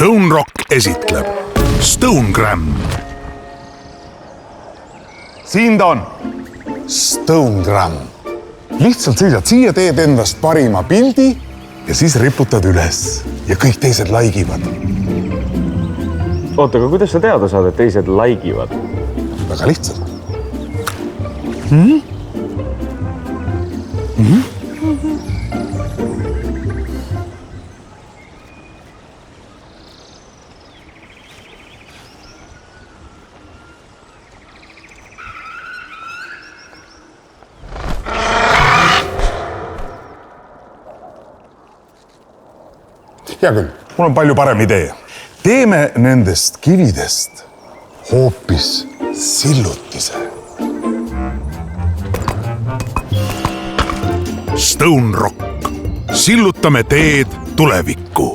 Stone Rock esitleb Stonegram. Siin ta on. Stonegram. Lihtsalt seisad siia, teed endast parima pildi ja siis riputad üles ja kõik teised laigivad. Oota, aga kuidas sa teada saad, et teised laigivad? Väga lihtsalt. Hea küll, mul on palju parem idee. Teeme nendest kividest hoopis sillutise. Stone Rock. Sillutame teed tulevikku.